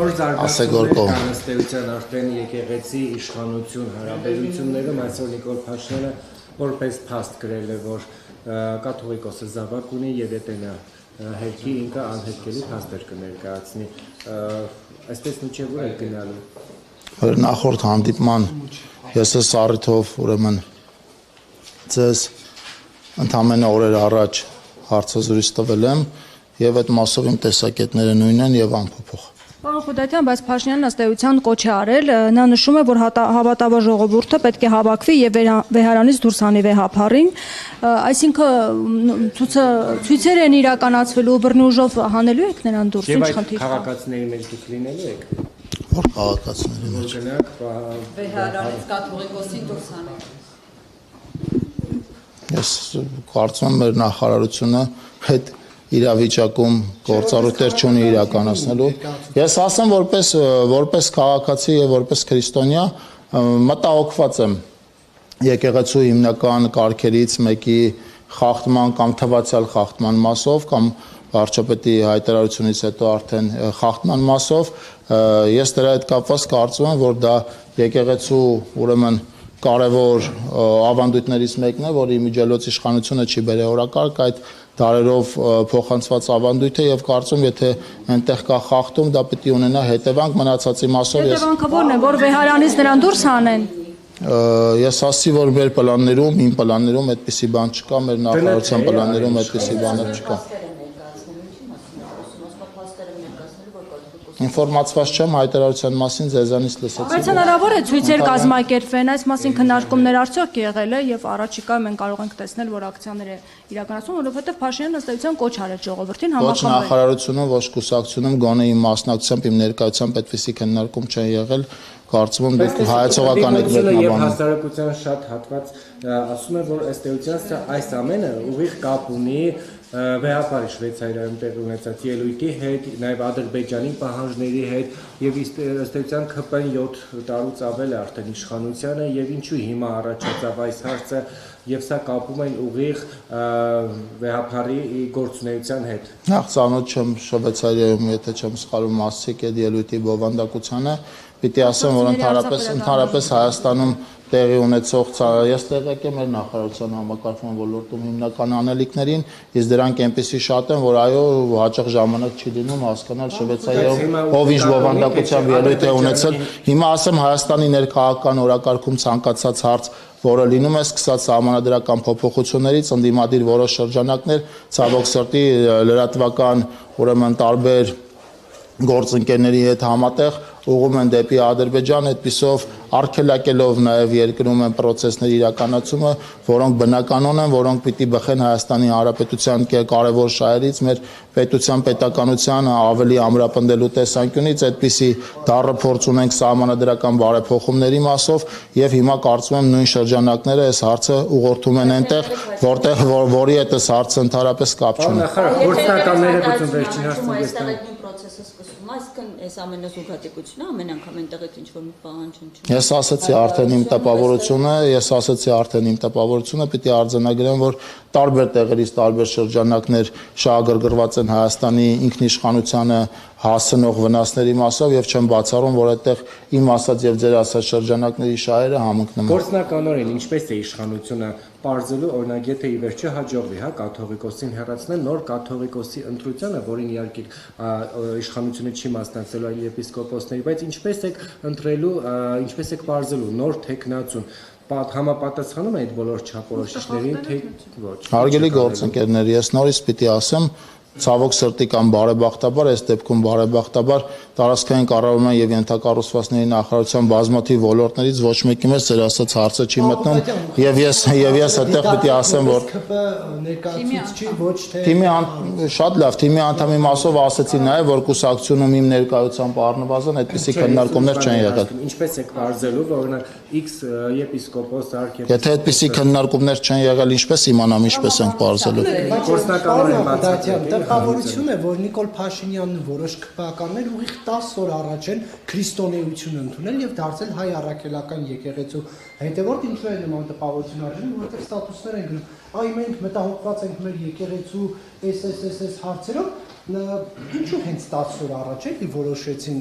Նոր զարգացումներ կան ըստ էության արդեն եկեղեցի իշխանություն հարաբերություններում այսօր Նիկոլ Փաշինյանը որպես փաստ գրել է, որ կաթողիկոսը զավակ ունի եւ եթե նա հերքի ինքը անհերքելի փաստեր կներկայացնի, այսպես միջև ուր է գնալու։ Նախորդ հանդիպման ես այս առիթով ուրեմն ձեզ ընդամենը օրեր առաջ հարցազրույց տվել եմ եւ այդ մասով իմ տեսակետները նույնն են եւ անփոփոխ։ Պարոն Խուդատյան, բայց Փաշինյանն ըստ էության կոչ է արել, նա նշում է, որ հավատավոր ժողովուրդը պետք է հավաքվի եւ վեհարանից դուրս հանի վեհափառին, այսինքն ցույցեր են իրականացվելու, բռնի ուժով հանելու եք նրան դուրս, ինչ խնդիր կա։ Եվ քաղաքացիների մեջ դուք լինելու եք։ Որ քաղաքացիների մեջ։ Վեհարանից կաթողիկոսին դուրս հանել։ Ես կարծում եմ մեր նախարարությունը այդ իրավիճակում գործառույթներ չունի իրականացնելու։ Ես ասեմ որպես քաղաքացի եւ որպես քրիստոնյա մտահոգված եմ եկեղեցու հիմնական կարգերից մեկի խախտման կամ թվացial խախտման մասով կամ վարչապետի հայտարարությունից հետո արդեն խախտման մասով ես դրա հետ կապված կարծում եմ որ դա եկեղեցու ուրեմն կարևոր ավանդույթներից մեկն է, որի միջելոց իշխանությունը չի բերել օրակարգ այդ դարերով փոխանցված ավանդույթը եւ կարծում եթե այնտեղ կա խախտում, դա պետք է ունենա հետևանք մնացածի մասով։ Հետևանքը ո՞րն է, որ վեհարանից նրան դուրս հանեն։ Ես ասի որ մեր պլաններում, իմ պլաններում այդպիսի բան չկա, մեր նախարարության պլաններում այդպիսի բաներ չկա։ Ինֆորմացված չեմ հայտարարության մասին ձեզանից լսեցի։ Բայց հնարավոր է ցույցեր կազմակերպվեն, այս մասին քննարկումներ արդյոք եղել է եւ առաջիկայում մենք կարող ենք տեսնել, որ ակցիաներ է իրականացվում, որովհետեւ Փաշինյանն ըստ էության կոչ արել ժողովրդին Ոչ համախմբվել։ նախարարությունում, ոչ կուսակցությունում գոնե իմ մասնակցությամբ, իմ ներկայությամբ այդպիսի քննարկում չեն եղել, կարծում եմ դուք հայեցողական եք մեկնաբանում։ Եվ հասարակության շատ հատված ասում է, որ ըստ էության այս ամենը ուղիղ կապ ունի վեհապարի Շվեյցարիայում տեղի ունեցած ելույթի հետ, նաև Ադրբեջանի պահանջների հետ եւ ըստ էության ԿՊ-ն 7 տարուց ավել է արդեն իշխանությանը եւ ինչու հիմա առաջացավ այս հարցը եւ սա կապում են ուղիղ վեհապարի գործունեության հետ։ Նախ ծանոթ չեմ Շվեյցարիայում, եթե չեմ սխալվում, ասացիք այդ ելույթի բովանդակությանը, պիտի ասեմ, որ ընդհանրապես Հայաստանում տեղի ունեցող ես տեղյակ եմ մեր նախարարության համակարգման ոլորտում հիմնական անելիքներին, իսկ դրանք այնպեսի շատ են, որ այո, հաճախ ժամանակ չի լինում հասկանալ Շվեյցարիայում ով ինչ բովանդակությամբ ելույթ է ունեցել։ Հիմա ասեմ Հայաստանի ներքաղաքական օրակարգում ցանկացած հարց, որը լինում է սկսած համանդրական փոփոխություններից, ընդդիմադիր որոշ շրջանակներ, ցավոք սրտի լրատվական ուրեմն տարբեր գործընկերների հետ համատեղ ուղղում են դեպի Ադրբեջան, այդպիսով արգելակելով նաև երկրում են process-ների իրականացումը, որոնք բնականon են, որոնք պիտի բխեն Հայաստանի Հանրապետության կարևոր շահերից, մեր պետության պետականության ավելի ամրապնդելու տեսանկյունից, այդպիսի դառը փորձ ունենք սահմանադրական բարեփոխումների մասով եւ հիմա կարծում եմ նույն շրջանակները այս հարցը ուղղորդում են այնտեղ, որտեղ որի հետ այս հարցը ընդհանրապես կապ չունի։ Նախարար, գործնականները գուցե վերջին հարցը Այսինքն այս ամենը զուգադիպությունն է, ամեն անգամ այնտեղից ինչ-որ մի պահանջ ինչ։ Ես ասացի արդեն իմ տպավորությունը, պիտի արձանագրեմ, որ տարբեր տեղերից տարբեր շրջանակներ շահագրգռված են Հայաստանի ինքնիշխանությանը հասնող վնասների մասով եւ չեմ բացառում, որ այդտեղ իմ ասած եւ ձեր ասած շրջանակների շահերը համընկնում են։ Գործնականորեն ինչպես է իշխանությունը պարզելու, օրինակ եթե ի վերջո հաջողվի, հա, կաթողիկոսին հեռացնել նոր կաթողիկոսի ընտրությանը, որին իհարկե իշխանությունը չի մասնակցելու այլ եպիսկոպոսների, բայց ինչպես եք ընտրելու, ինչպես եք պարզելու նոր թեկնածուն համապատասխանում է այդ բոլոր չափորոշիչներին, թե ոչ։ Հարգելի գործընկերներ, ես նորից պիտի ասեմ, ցավոք սրտի կամ բարեբախտաբար, այս դեպքում բարեբախտաբար տարածքային կառավարման եւ ենթակառուցվածքների նախարարության բազմաթիվ ոլորտներից ոչ մեկի մեջ ձեր ասած հարցը չի մտնում եւ ես այդտեղ պիտի ասեմ, որ ներկայացուցիչ ոչ թե շատ լավ, թիմի անդամի մասով ասացի նաեւ, որ կուսակցությունում իմ ներկայությամբ առնվազն այդպիսի քննարկումներ չեն եղել։ Ինչպես եք բարձելու, որ օրինակ X եպիսկոպոս արքեպիսկոպոս Եթե այդպիսի քննարկումներ չեն եղել, ինչպես իմանամ, ինչպես ենք բարձելու։ Գործնականորեն բացատրել տպավորություն է, որ Նիկոլ Փաշինյանն որոշ քպականներ ուղիղ 10 օր առաջ են քրիստոնեություն ընդունել եւ դարձել հայ առաքելական եկեղեցու հետևորդ, ինչու է նման տպավորություն արժանի, որովհետեւ ստատուսներ են գրում։ Այ մենք մտահոգված ենք մեր եկեղեցու այս հարցերով, Ինչու հենց 10 օր առաջ էլի որոշեցին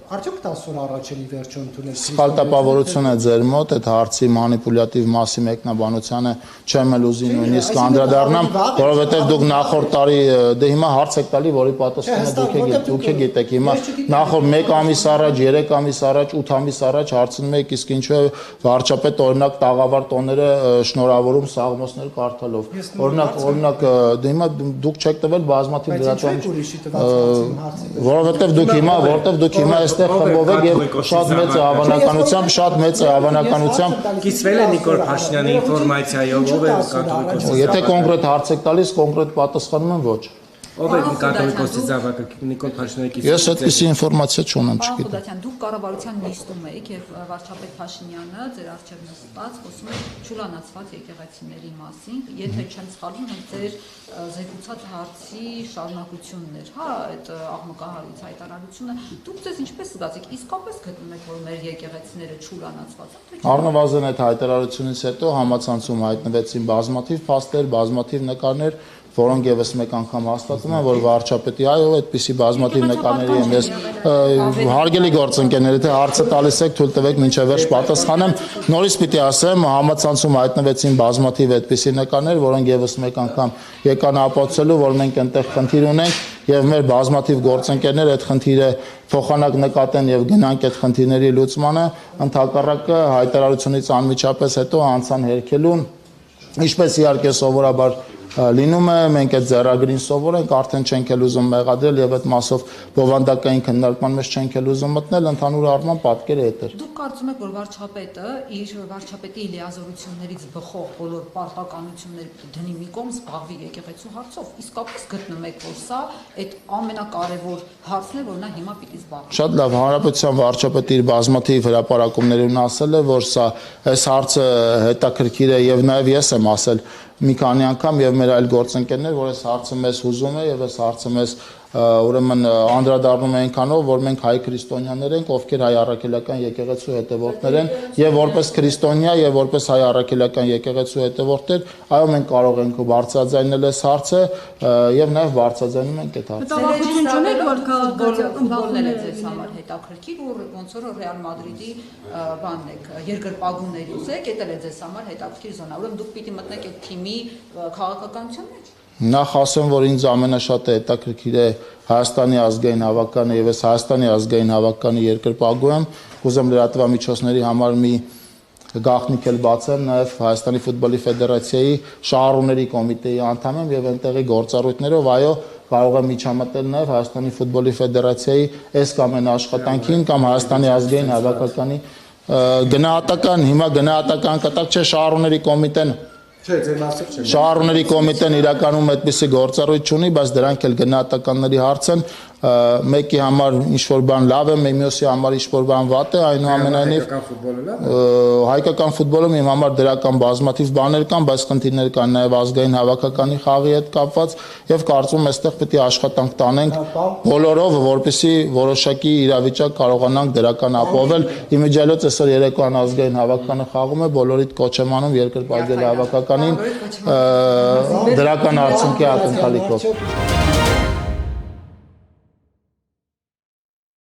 արդյոք 10 օր առաջ էլի վերջը ընդունել Սխալ տպավորություն է ձեր մոտ, այդ հարցի մանիպուլյատիվ մասի մեկնաբանությանը չեմ էլ ուզի նույնիսկ անդրադառնամ, որովհետև դուք նախորդ տարի դե հիմա հարց եք տալի, որի պատասխանը դուք գիտեք, հիմա նախորդ 1 ամիս առաջ, 3 ամիս առաջ, 8 ամիս առաջ հարցնում եք, իսկ ինչու է վարչապետ օրինակ տաղավար տոները շնորհավորում սաղմոսներ կարդալով։ Օրինակ դե հիմա դուք չեք տվել բազմաթիվ որովհետև դուք հիմա այստեղ խմբով եք եւ շատ մեծ է հավանականությամբ կիսվել է Նիկոլ Փաշինյանի ինֆորմացիայով, ով է կաթողիկոսի Եթե կոնկրետ հարց եք տալիս, կոնկրետ պատասխանում եմ ոչ։ Ով է կաթողիկոսի զավակը Նիկոլ Փաշինյանի կիսվել։ Ես այդպիսի ինֆորմացիա չունեմ, չգիտեմ։ Խոդատյան, դուք կառավարության նիստում եք եւ վարչապետ Փաշինյանը ձեր արչեւ նստած խոսում է ճուլանացված եկեղեցիների մասին, եթե չեմ սխալվում, հենց ձեր զեկուցած հարցի շարունակությունն էր, հա, այդ աղմկահարույց հայտարարությունը, դուք ձեզ ինչպես զգացիք, իսկապես գտնում եք, որ մեր եկեղեցիները ճուլանացված են։ Առնվազն այդ հայտարարությունից հետո համացանցում հայտնվեցին բազմաթիվ փաստեր, բազմաթիվ նկարներ, որոնք եւս մեկ անգամ հաստատում են, որ վարչապետի այո, այդպիսի բազմաթիվ նկարների եմ ես հարգելի գործընկերներ, եթե հարցը տալիս եք, թույլ տվեք մինչև վերջ պատասխանեմ։ Նորից պիտի ասեմ, համացանցում հայտնվեցին բազմաթիվ այդպիսի նկարներ, որոնք եւս մեկ անգամ եկան ապացուցելու, որ մենք այնտեղ խնդիր ունենք եւ մեր բազմաթիվ գործընկերներ այդ խնդիրը փոխանակ նկատեն եւ գնանք այդ խնդիրների լուծմանը, ընդհակառակը հայտարարությունից անմիջապես հետո անցան հերքելուն, ինչպես իհարկե սովորաբար լինում է, մենք այդ ձեռագրին սովորենք, արդեն չենք էլ ուզում մեղադրել եւ այդ մասով բովանդակային քննարկման մեջ չենք էլ ուզում մտնել, ընդհանուր առմամբ պատկերը հետ էր։ Դուք կարծում եք, որ վարչապետը իր վարչապետի լիազորություններից բխող բոլոր պարտականությունները պիտի դնի մի կողմ, զբաղվի եկեղեցու հարցով։ Իսկապես գտնում եք, որ սա այդ ամենակարևոր հարցն է, որ նա հիմա պիտի զբաղվի։ Շատ լավ, հանրապետության վարչապետը իր բազմաթիվ հրապարակումներում ասել է, որ սա այս հարցը հետաքրքիր է եւ նաեւ ես եմ ասել մի քանի անգամ եւ մեր այլ գործընկերներ, որ այս հարցը մեզ հուզում է եւ այս հարցը մեզ ուրեմն անդրադառնում է այնքանով, որ մենք հայ քրիստոնյաներ ենք, ովքեր հայ առաքելական եկեղեցու հետևորդներ են եւ որպես քրիստոնյա եւ որպես հայ առաքելական եկեղեցու հետևորդներ, այո մենք կարող ենք բարձրաձայնել այս հարցը եւ նաեւ բարձրաձայնում ենք այդ հարցը։ Հետաքրքիր չունեք, որ ֆուտբոլն է ձեզ համար հետաքրքիր, որ ոնց որ Ռեալ Մադրիդի բանն եք, երկրպագուներից եք, դա էլ է ձեզ համար հետաքրքիր զոնա։ Ուրեմն դուք պիտի մտնեք այդ թիմի քաղաքականության մեջ։ Նախ ասեմ, որ ինձ ամենաշատը հետաքրքիր է Հայաստանի ազգային հավաքականը եւ ես Հայաստանի ազգային հավաքականի երկրպագու եմ, կուզեմ լրատվամիջոցների համար մի գաղտնիք էլ բացեմ, նաեւ Հայաստանի ֆուտբոլի ֆեդերացիայի շահառուների կոմիտեի անդամ եմ եւ այնտեղի գործառույթներով այո կարող եմ միջամտել նաեւ Հայաստանի ֆուտբոլի ֆեդերացիայի այս կամ այն աշխատանքին կամ Հայաստանի ազգային հավաքականի գնահատական, հիմա գնահատական կտակ չէ շահառուների կոմիտեն Չէ, ձեր մասով չէ։ Շահառուների կոմիտեն իրականում այդպիսի գործառույթ չունի, բայց դրանք էլ գնահատականների հարց են, մեկի համար ինչ-որ բան լավ է, մյուսի համար ինչ-որ բան վատ է, այնուամենայնիվ հայկական ֆուտբոլում իմ համար դրական բազմաթիվ բաներ կան, բայց խնդիրներ կան նաև ազգային հավաքականի խաղի հետ կապված եւ կարծում եմ այստեղ պետք է աշխատանք տանենք բոլորով, որպեսզի որոշակի իրավիճակ կարողանանք դրական ապահովել։ Իմիջիայլոց այսօր երեկոյան ազգային հավաքականը խաղում է, բոլորիդ կոչ եմ անում երկրպագել հավաքականին դրական արդյունքի ակնկալիքով։